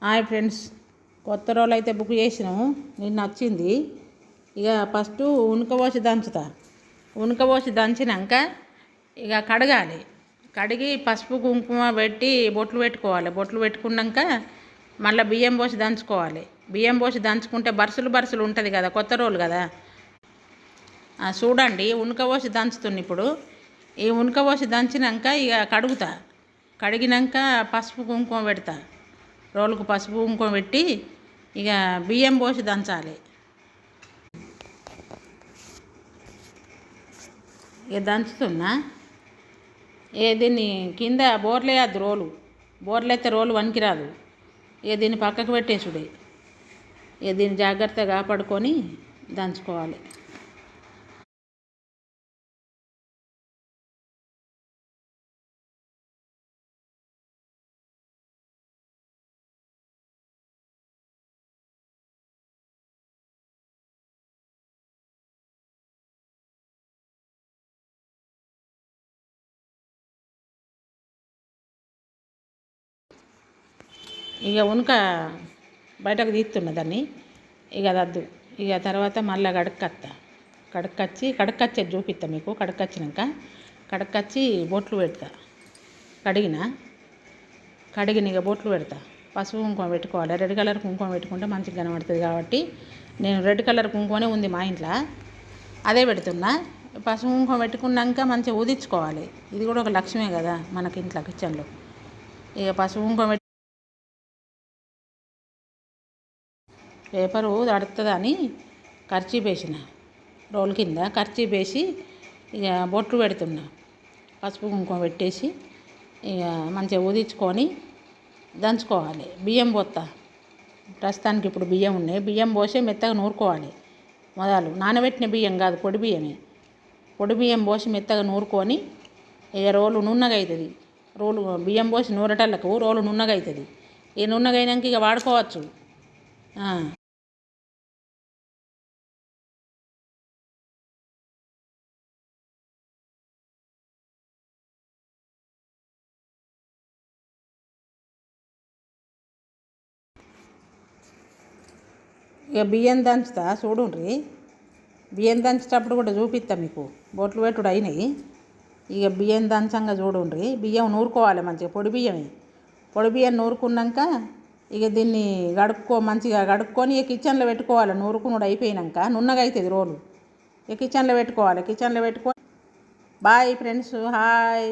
Hi friends, కొత్త రోలు అయితే book చేసినాము. నిన్న వచ్చింది. ఇక ఫస్ట్ ఉనకబోసి దంచుతా. ఉనకబోసి దంచినాక ఇక కడగాలి. కడిగి పసుపు కుంకుమ పెట్టి బొట్లు పెట్టుకోవాలి. బొట్లు పెట్టుకున్నాక మళ్ళీ బియ్యం పోసి దంచుకోవాలి. బియ్యం పోసి దంచుకుంటే బరుసులు ఉంటుంది కదా, కొత్త రోలు కదా. చూడండి, ఉనకబోసి దంచుతుంది ఇప్పుడు. ఈ ఉనకబోసి దంచినాక ఇక కడుగుతా. కడిగినాక పసుపు కుంకుమ పెడతా. రోలుకు పసుపు కుంకుమ పెట్టి ఇక బియ్యం పోసి దంచాలి. ఇక దంచుతున్నా. దీన్ని కింద బోర్లేయద్దు. బోర్లైతే రోలు వనికిరాదు. ఇక దీన్ని పక్కకు పెట్టేసుడే. ఇక దీన్ని జాగ్రత్తగా కాపాడుకొని దంచుకోవాలి. ఇక ఉనక బయటకు తీస్తున్నా దాన్ని. ఇక అదద్దు. ఇక తర్వాత మళ్ళీ కడుక్కొచ్చేది చూపిస్తా మీకు. కడుక్కొచ్చి బొట్లు పెడతా. కడిగిన ఇక బొట్లు పెడతా. పసుపు కుంకుమ పెట్టుకోవాలి. రెడ్ కలర్ కుంకుమ పెట్టుకుంటే మంచిగా కనబడుతుంది కాబట్టి నేను రెడ్ కలర్ కుంకుమనే ఉంది మా ఇంట్లో, అదే పెడుతున్నా. పసుపు కుంకుమ పెట్టుకున్నాక మంచిగా ఊదించుకోవాలి. ఇది కూడా ఒక లక్ష్యమే కదా మనకి ఇంట్లో, కిచెన్లో. ఇక పసుపు కుంకుమ పేపరు తడుతుందని కర్చీఫ్ వేసిన. రోల్ కింద కర్చీఫ్ వేసి ఇక బొట్లు పెడుతున్నా. పసుపు కుంకుమ పెట్టేసి ఇక మంచిగా ఊదించుకొని దంచుకోవాలి. బియ్యం పోస్తా. ప్రస్తుతానికి ఇప్పుడు బియ్యం ఉన్నాయి. బియ్యం పోసి మెత్తగా నూరుకోవాలి. మొదలు నానబెట్టిన బియ్యం కాదు, పొడి బియ్యమే. పొడి బియ్యం పోసి మెత్తగా నూరుకొని ఇక రోలు నున్నగా అవుతుంది. బియ్యం పోసి నూరటలకు రోలు నున్నగా అవుతుంది. ఈ నున్నగా అయినాక ఇక వాడుకోవచ్చు. ఇక బియ్యం దంచుతా చూడుండ్రి. బియ్యం దంచేటప్పుడు కూడా చూపిస్తా మీకు. బొట్లు పెట్టుడు అయినాయి. ఇక బియ్యం దంచంగా చూడుండ్రి. బియ్యం నూరుకోవాలి మంచిగా, పొడి బియ్యమే. పొడి బియ్యం నూరుకున్నాక ఇక దీన్ని మంచిగా కడుక్కొని ఇక కిచెన్లో పెట్టుకోవాలి. నూరుకునుడు అయిపోయినాక నున్నగా అవుతుంది రోలు. ఇక కిచెన్లో పెట్టుకోవాలి. Bye friends, hi.